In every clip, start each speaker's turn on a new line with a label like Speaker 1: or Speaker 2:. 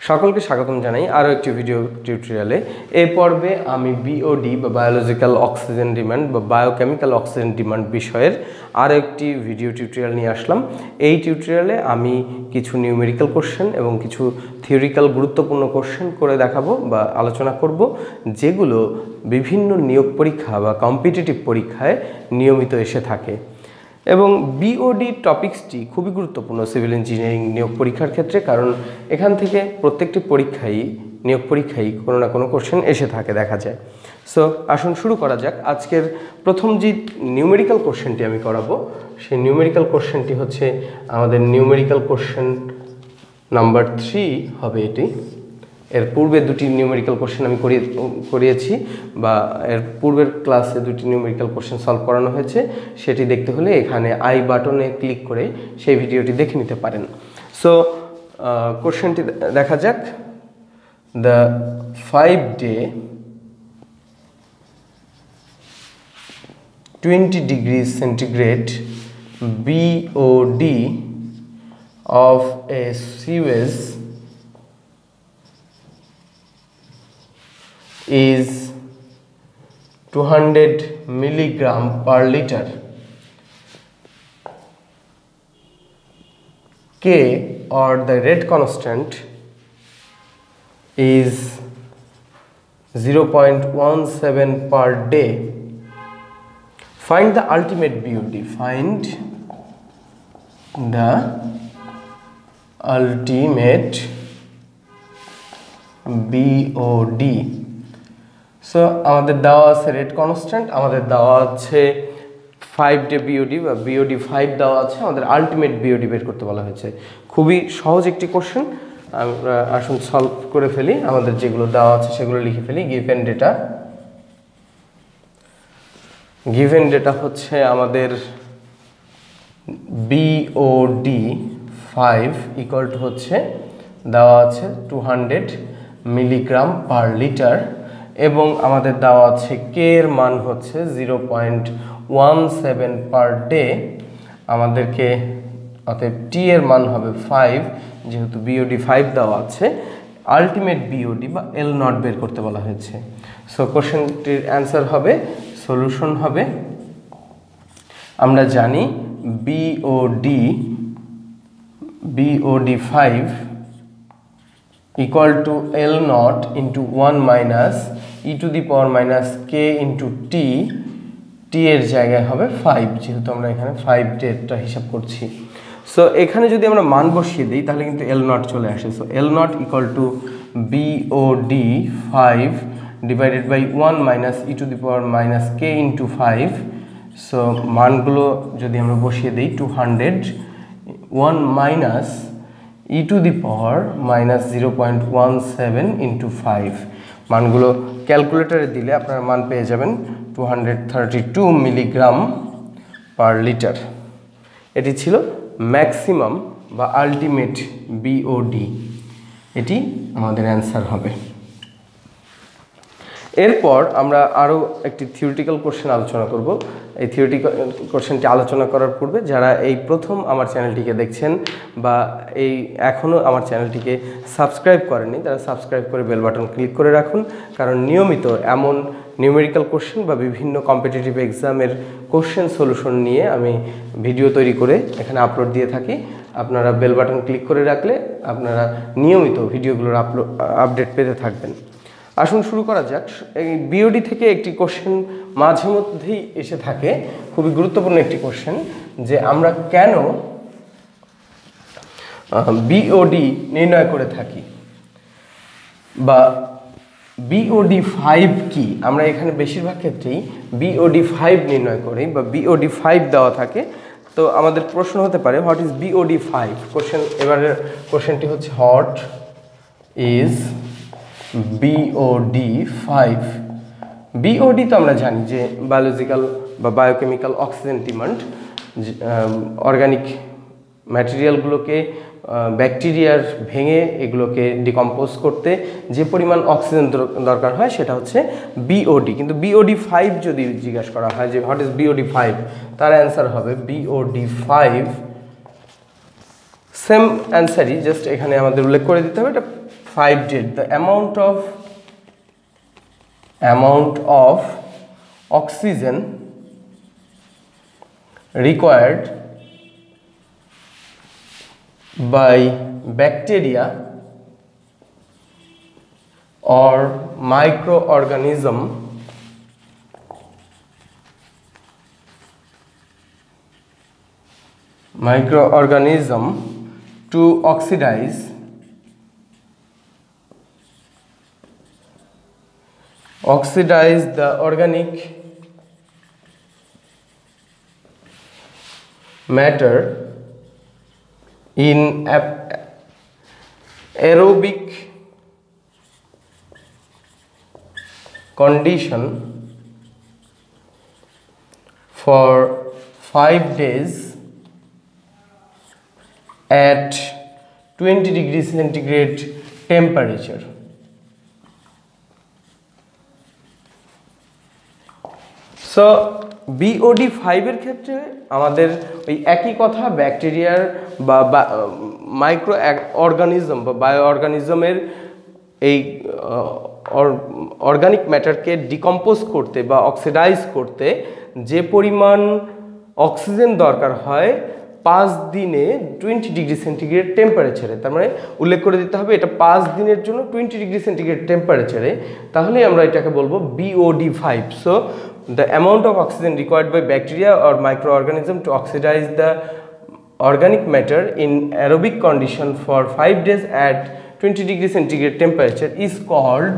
Speaker 1: সকলকে স্বাগতম জানাই আরও একটি ভিডিও টিউটোরিয়ালে। এই পর্বে আমি বিওডি বা বায়োলজিক্যাল অক্সিজেন ডিমান্ড বা বায়োকেমিক্যাল অক্সিজেন ডিমান্ড বিষয়ের আরও একটি ভিডিও টিউটোরিয়াল নিয়ে আসলাম। এই টিউটোরিয়ালে আমি কিছু নিউমেরিক্যাল কোশ্চেন এবং কিছু থিওরিক্যাল গুরুত্বপূর্ণ কোশ্চেন করে দেখাবো বা আলোচনা করব, যেগুলো বিভিন্ন নিয়োগ পরীক্ষা বা কম্পিটিটিভ পরীক্ষায় নিয়মিত এসে থাকে। এবং বিওডি টপিক্সটি খুবই গুরুত্বপূর্ণ সিভিল ইঞ্জিনিয়ারিং নিয়োগ পরীক্ষার ক্ষেত্রে, কারণ এখান থেকে প্রত্যেকটি নিয়োগ পরীক্ষায় কোনো না কোনো কোশ্চেন এসে থাকে দেখা যায়। সো আসুন শুরু করা যাক। আজকের প্রথম যে নিউমেরিক্যাল কোশ্চেনটি আমি করাবো, সেই নিউমেরিক্যাল কোশ্চেনটি হচ্ছে আমাদের নিউমেরিক্যাল কোশ্চেন নাম্বার 3 হবে এটি। এর পূর্বে দুটি নিউমেরিক্যাল কোশ্চেন আমি করিয়েছি বা এর পূর্বের ক্লাসে দুটি নিউমেরিক্যাল কোশ্চেন সলভ করানো হয়েছে। সেটি দেখতে হলে এখানে আই বাটনে ক্লিক করে সেই ভিডিওটি দেখে নিতে পারেন। সো কোশ্চেনটি দেখা যাক। The 5-day 20 degrees centigrade BOD of a sewage is 200 milligram per liter. K, or the rate constant, is 0.17 per day. Find the ultimate BOD. Find the ultimate BOD. So আমাদের দেওয়া আছে রেট কনস্ট্যান্ট, আমাদের দেওয়া আছে 5-day BOD বা BOD 5 দেওয়া আছে, আমাদের আলটিমেট বিওডি বের করতে বলা হয়েছে। খুবই সহজ একটি কোশ্চেন, আমরা আসুন সলভ করে ফেলি। আমাদের যেগুলো দেওয়া আছে সেগুলো লিখে ফেলি। গিভেন ডেটা হচ্ছে আমাদের বিওডি 5 ইকুয়াল টু হচ্ছে দেওয়া আছে 200 মিলিগ্রাম পার লিটার, এবং আমাদের দেওয়া আছে কে এর মান হচ্ছে 0.17 পার ডে। আমাদেরকে অতএব টি এর মান হবে 5, যেহেতু বিওডি 5 দেওয়া আছে। আলটিমেট বিওডি বা এল নট বের করতে বলা হয়েছে। সো কোশ্চেনটির অ্যান্সার হবে, সলিউশন হবে, আমরা জানি BOD 5 equal to L naught into 1 minus e to the power minus k into t এর জায়গায় হবে 5, যেহেতু আমরা এখানে 5 ডেটটা হিসাব করছি। সো এখানে যদি আমরা মান বসিয়ে দিই তাহলে কিন্তু L naught চলে আসে। So L naught equal to BOD 5 divided by 1 minus e to the power minus k into 5। So মানগুলো যদি আমরা বসিয়ে দিই 200 1 minus e to the power minus 0.17 into 5, মানগুলো ক্যালকুলেটরে দিলে আপনারা মান পেয়ে যাবেন 232 মিলিগ্রাম পার লিটার। এটি ছিল ম্যাক্সিমাম বা আলটিমেট বিওডি, এটি আমাদের অ্যান্সার হবে। এরপর আমরা আরও একটি থিওরিটিক্যাল কোশ্চেন আলোচনা করব। এই থিওরিটিক্যাল কোশ্চেনটি আলোচনা করার পূর্বে যারা এই প্রথম আমার চ্যানেলটিকে দেখছেন বা এখনও আমার চ্যানেলটিকে সাবস্ক্রাইব করেননি, তারা সাবস্ক্রাইব করে বেল বাটন ক্লিক করে রাখুন, কারণ নিয়মিত এমন নিউমেরিক্যাল কোশ্চেন বা বিভিন্ন কম্পিটিটিভ এক্সামের কোশ্চেন সলিউশন নিয়ে আমি ভিডিও তৈরি করে এখানে আপলোড দিয়ে থাকি। আপনারা বেল বাটন ক্লিক করে রাখলে আপনারা নিয়মিত ভিডিওগুলোর আপডেট পেতে থাকবেন। আসুন শুরু করা যাক। এই বিওডি থেকে একটি কোশ্চেন মাঝে মধ্যেই এসে থাকে, খুবই গুরুত্বপূর্ণ একটি কোশ্চেন, যে আমরা কেন বিওডি নির্ণয় করে থাকি বা বিওডি 5 কি। আমরা এখানে বেশিরভাগ ক্ষেত্রেই বিওডি 5 নির্ণয় করি বা বিওডি 5 দেওয়া থাকে। তো আমাদের প্রশ্ন হতে পারে হোয়াট ইজ বিওডি 5 কোশ্চেন। এবারের কোশ্চেনটি হচ্ছে হোয়াট ইজ বিওডি 5। বিওডি তো আমরা জানি যে বায়োলজিক্যাল বা বায়োকেমিক্যাল অক্সিজেন ডিমান্ড, অর্গানিক ম্যাটেরিয়ালগুলোকে ব্যাকটেরিয়ার ভেঙে এগুলোকে ডিকম্পোজ করতে যে পরিমাণ অক্সিজেন দরকার হয় সেটা হচ্ছে বিওডি। কিন্তু বিওডি 5 যদি জিজ্ঞাসা করা হয় যে হোয়াট ইজ বিওডি 5, তার অ্যান্সার হবে বিওডি 5 সেম অ্যান্সারই, জাস্ট এখানে আমাদের উল্লেখ করে দিতে হবে এটা 5 days, the amount of oxygen required by bacteria or microorganism to oxidize the organic matter in aerobic condition for 5 days at 20 degree centigrade temperature. So BOD 5 এর ক্ষেত্রে আমাদের ওই একই কথা, ব্যাকটেরিয়ার বা মাইক্রো অর্গানিজম বা বায়ো অর্গানিজমের এই অর্গানিক ম্যাটারকে ডিকম্পোজ করতে বা অক্সিডাইজ করতে যে পরিমাণ অক্সিজেন দরকার হয় 5 দিনে 20 ডিগ্রি সেন্টিগ্রেড টেম্পারেচারে, তার মানে উল্লেখ করে দিতে হবে এটা 5 দিনের জন্য 20 ডিগ্রি সেন্টিগ্রেড টেম্পারেচারে, তাহলে আমরা এটাকে বলবো BOD 5. So the amount of oxygen required by bacteria or microorganism to oxidize the organic matter in aerobic condition for 5 days at 20 degree centigrade temperature is called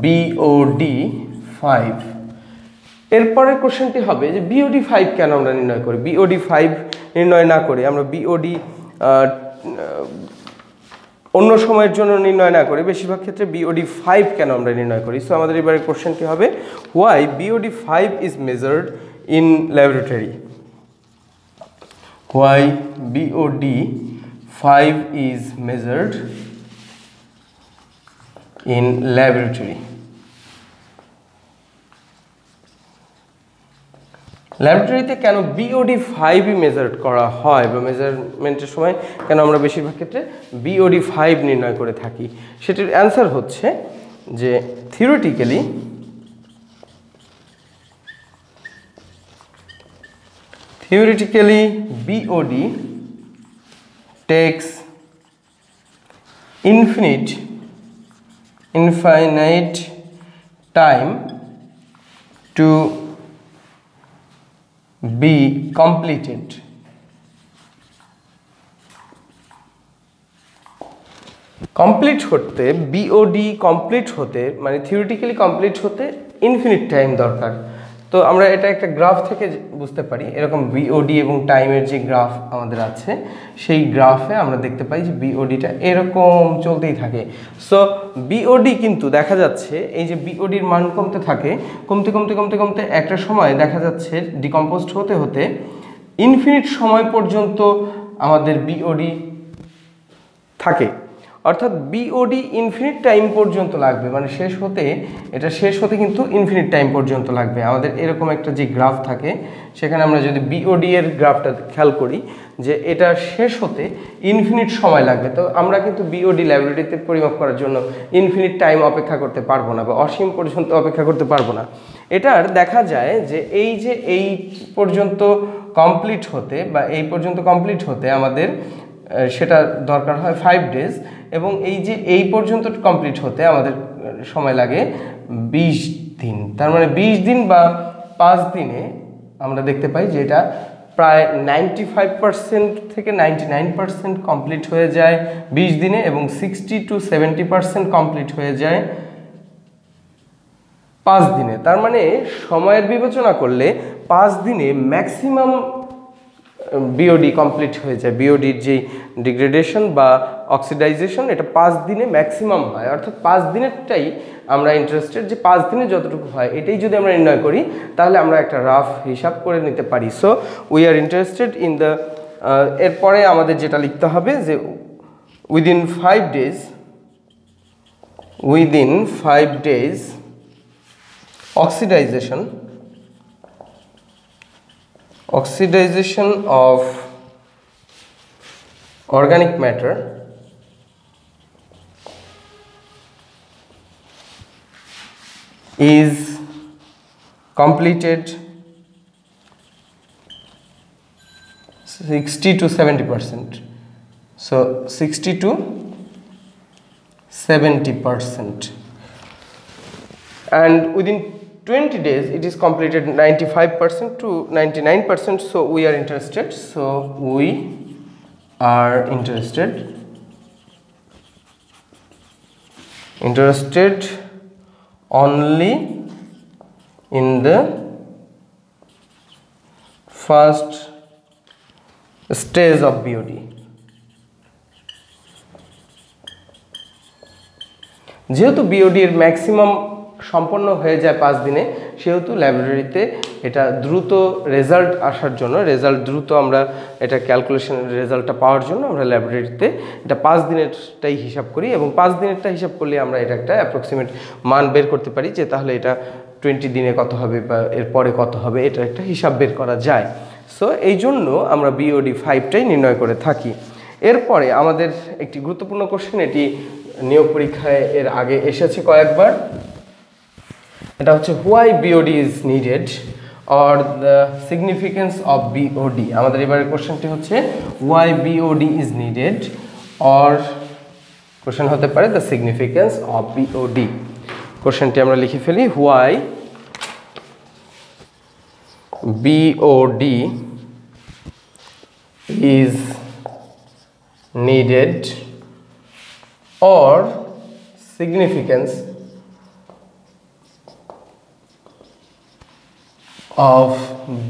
Speaker 1: BOD 5. এরপরের কোশ্চেনটি হবে যে BOD 5 কেন আমরা নির্ণয় করি। BOD 5 নির্ণয় না করে আমরা BOD অন্য সময়ের জন্য নির্ণয় না করে বেশিরভাগ ক্ষেত্রে BOD 5 কেন আমরা নির্ণয় করি। সো আমাদের এবারে কোশ্চেনটি হবে why BOD 5 is measured in laboratory. Why BOD 5 is measured in laboratory. ল্যাবরেটরিতে কেন BOD 5 মেজার করা হয় বা মেজারমেন্টের সময় কেন আমরা বেশিরভাগ ক্ষেত্রে BOD 5 নির্ণয় করে থাকি, সেটির অ্যান্সার হচ্ছে যে theoretically BOD takes infinite time to be completed. Complete হতে BOD কমপ্লিট হতে মানে থিওরিটিক্যালি কমপ্লিট হতে ইনফিনিট টাইম দরকার। তো আমরা এটা একটা গ্রাফ থেকে বুঝতে পারি, এরকম BOD এবং টাইমের যে গ্রাফ আমাদের আছে সেই গ্রাফে আমরা দেখতে পাই যে BODটা এরকম চলতেই থাকে। সো BOD কিন্তু দেখা যাচ্ছে এই যে BODর মান কমতে থাকে, কমতে একটা সময় দেখা যাচ্ছে ডিকম্পোজড হতে হতে ইনফিনিট সময় পর্যন্ত আমাদের BOD থাকে, অর্থাৎ BOD ইনফিনিট টাইম পর্যন্ত লাগবে, মানে শেষ হতে কিন্তু ইনফিনিট টাইম পর্যন্ত লাগবে। আমাদের এরকম একটা যে গ্রাফ থাকে সেখানে আমরা যদি BOD এর গ্রাফটা খেয়াল করি যে এটা শেষ হতে ইনফিনিট সময় লাগবে। তো আমরা কিন্তু BOD ল্যাবরেটরিতে পরিমাপ করার জন্য ইনফিনিট টাইম অপেক্ষা করতে পারবো না বা অসীম পর্যন্ত অপেক্ষা করতে পারবো না। এটার দেখা যায় যে এই পর্যন্ত কমপ্লিট হতে বা এই পর্যন্ত কমপ্লিট হতে আমাদের সেটা দরকার হয় 5 ডেজ, এবং এই পর্যন্ত কমপ্লিট হতে আমাদের সময় লাগে 20 দিন। তার মানে 20 দিন বা 5 দিনে আমরা দেখতে পাই যে এটা প্রায় 95% থেকে 99% কমপ্লিট হয়ে যায় 20 দিনে, এবং 60 to 70% কমপ্লিট হয়ে যায় 5 দিনে। তার মানে সময়ের বিবেচনা করলে 5 দিনে ম্যাক্সিমাম BOD কমপ্লিট হয়ে যায়। BODর যে ডিগ্রেডেশন বা অক্সিডাইজেশন এটা 5 দিনে ম্যাক্সিমাম হয়, অর্থাৎ 5 দিনেরটাই আমরা ইন্টারেস্টেড যে 5 দিনে যতটুকু হয় এটাই যদি আমরা নির্ণয় করি তাহলে আমরা একটা রাফ হিসাব করে নিতে পারি। So we are interested in the এরপরে আমাদের যেটা লিখতে হবে যে within 5 days oxidization of organic matter is completed 60 to 70%. So 60 to 70%, and within 20 days it is completed 95% to 99%. So we are interested. So we are interested only in the first stage of BOD. যেহেতু BOD এর maximum সম্পন্ন হয়ে যায় 5 দিনে, সেহেতু ল্যাবরেটরিতে এটা দ্রুত রেজাল্ট আসার জন্য, রেজাল্ট দ্রুত আমরা এটা ক্যালকুলেশনের রেজাল্টটা পাওয়ার জন্য আমরা ল্যাবরেটরিতে এটা 5 দিনেরটাই হিসাব করি, এবং 5 দিনেরটা হিসাব করলে আমরা এটা একটা অ্যাপ্রক্সিমেট মান বের করতে পারি যে তাহলে এটা 20 দিনে কত হবে বা এর পরে কত হবে, এটা একটা হিসাব বের করা যায়। সো এই জন্য আমরা বিওডি 5টাই নির্ণয় করে থাকি। এরপরে আমাদের একটি গুরুত্বপূর্ণ কোশ্চেন, এটি নিয়োগ পরীক্ষায় এর আগে এসেছে কয়েকবার। এটা হচ্ছে why BOD is needed or the significance of BOD. আমাদের এবারের কোশ্চেনটি হচ্ছে why BOD is needed, or question হতে পারে দ্য সিগনিফিকেন্স অফ বিওডি। কোশ্চেনটি আমরা লিখে ফেলি, why BOD is needed or significance of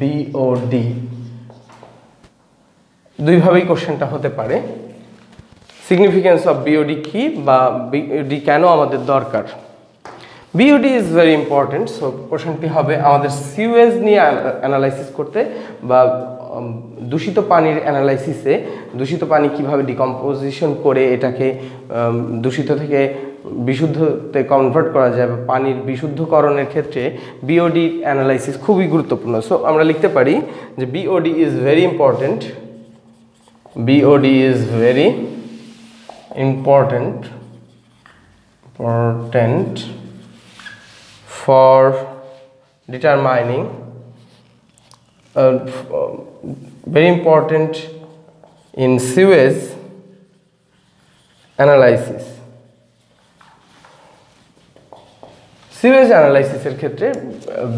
Speaker 1: BOD। দুইভাবেই কোশ্চেনটা হতে পারে, সিগনিফিকেন্স অফ বিওডি কি বা বিওডি কেন আমাদের দরকার। BOD is very important. So কোশ্চেনটি হবে আমাদের সিওয়েজ নিয়ে অ্যানালাইসিস করতে বা দূষিত পানির অ্যানালাইসিসে দূষিত পানি কিভাবে ডিকম্পোজিশন করে এটাকে দূষিত থেকে বিশুদ্ধতে কনভার্ট করা যায় বা পানির বিশুদ্ধকরণের ক্ষেত্রে বিওডি অ্যানালাইসিস খুবই গুরুত্বপূর্ণ। সো আমরা লিখতে পারি যে BOD is very important, BOD is very important for determining very important in sewage analysis। Sewage অ্যানালাইসিসের ক্ষেত্রে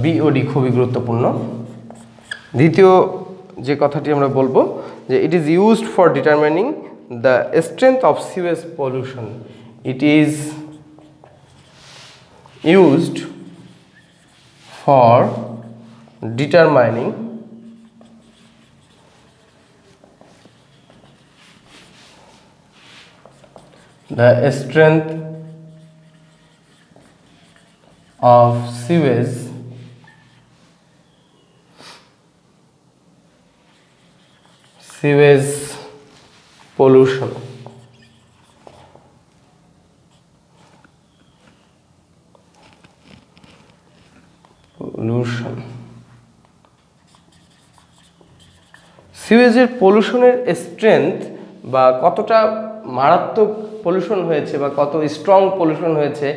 Speaker 1: বিওডি খুবই গুরুত্বপূর্ণ। দ্বিতীয় যে কথাটি আমরা বলবো যে it is used for determining the strength of sewage pollution. It is used for determining the strength of sewage pollution। সিওয়েজের পলিউশনের স্ট্রেংথ বা কতটা মারাত্মক পলিউশন হয়েছে বা কত স্ট্রং পলিউশন হয়েছে,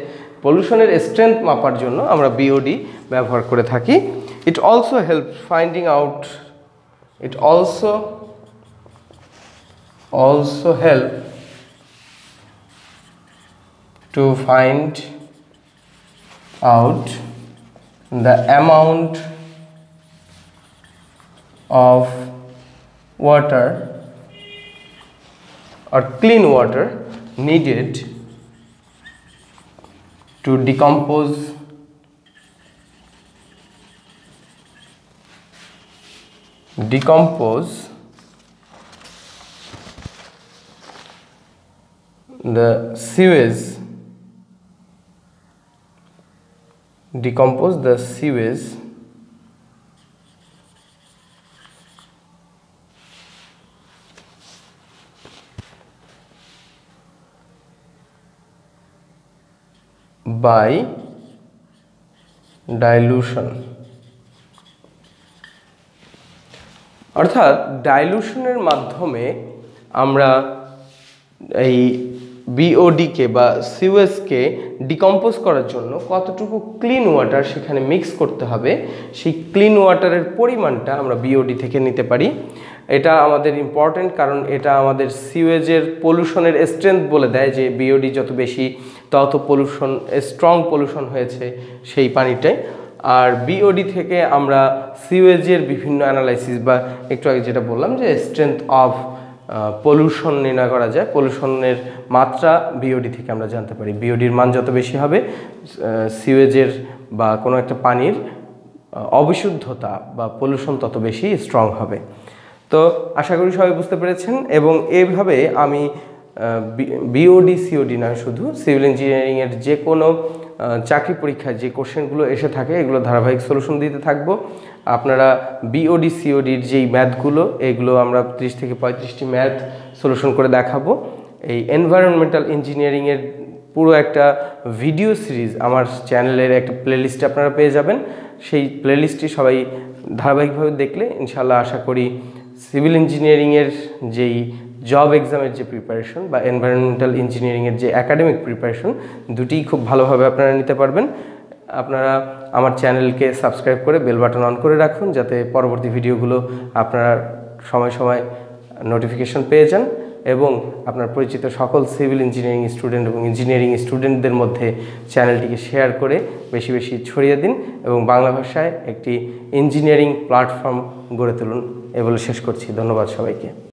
Speaker 1: পলিউশনের স্ট্রেংথ মাপার জন্য আমরা বিওডি ব্যবহার করে থাকি। It also help finding out, it also help to find out the amount of water or clean water needed to decompose the sewage by dilution। অর্থাৎ ডাইলুশনের মাধ্যমে আমরা এই বিওডিকে বা সিওএসকে ডিকম্পোজ করার জন্য কতটুকু ক্লিন ওয়াটার সেখানে মিক্স করতে হবে, সেই ক্লিন ওয়াটারের পরিমাণটা আমরা বিওডি থেকে নিতে পারি। এটা আমাদের ইম্পর্টেন্ট, কারণ এটা আমাদের সিওয়েজের পলিউশনের স্ট্রেংথ বলে দেয় যে বিওডি যত বেশি তত পলিউশন, স্ট্রং পলিউশন হয়েছে সেই পানিটায়। আর বিওডি থেকে আমরা সিওয়েজের বিভিন্ন অ্যানালাইসিস বা একটু আগে যেটা বললাম যে স্ট্রেংথ অফ পলিউশন নির্ণয় করা যায়, পলিউশনের মাত্রা বিওডি থেকে আমরা জানতে পারি। বিওডির মান যত বেশি হবে সিওয়েজের বা কোনো একটা পানির অবিশুদ্ধতা বা পলিউশন তত বেশি স্ট্রং হবে। তো আশা করি সবাই বুঝতে পেরেছেন। এবং এইভাবে আমি বিওডি সিওডি নয়, শুধু সিভিল ইঞ্জিনিয়ারিংয়ের যে কোনো চাকরি পরীক্ষায় যে কোশ্চেনগুলো এসে থাকে এগুলো ধারাবাহিক সলিউশন দিতে থাকবো। আপনারা বিওডি সিওডির যেই ম্যাথগুলো, এগুলো আমরা 30 থেকে 35টি ম্যাথ সলিউশন করে দেখাবো। এই এনভায়রনমেন্টাল ইঞ্জিনিয়ারিংয়ের পুরো একটা ভিডিও সিরিজ আমার চ্যানেলের একটা প্লেলিস্টে আপনারা পেয়ে যাবেন। সেই প্লেলিস্টটি সবাই ধারাবাহিকভাবে দেখলে ইনশাআল্লাহ আশা করি সিভিল ইঞ্জিনিয়ারিংয়ের যেই জব এক্সামের যে প্রিপারেশন বা এনভায়রনমেন্টাল ইঞ্জিনিয়ারিংয়ের যে একাডেমিক প্রিপারেশন, দুটিই খুব ভালোভাবে আপনারা নিতে পারবেন। আপনারা আমার চ্যানেলকে সাবস্ক্রাইব করে বেল বাটন অন করে রাখুন, যাতে পরবর্তী ভিডিওগুলো আপনারা সময় সময় নোটিফিকেশন পেয়ে যান। এবং আপনার পরিচিত সকল সিভিল ইঞ্জিনিয়ারিং স্টুডেন্ট এবং ইঞ্জিনিয়ারিং স্টুডেন্টদের মধ্যে চ্যানেলটিকে শেয়ার করে বেশি বেশি ছড়িয়ে দিন এবং বাংলা ভাষায় একটি ইঞ্জিনিয়ারিং প্ল্যাটফর্ম গড়ে তুলুন। এ বলে শেষ করছি। ধন্যবাদ সবাইকে।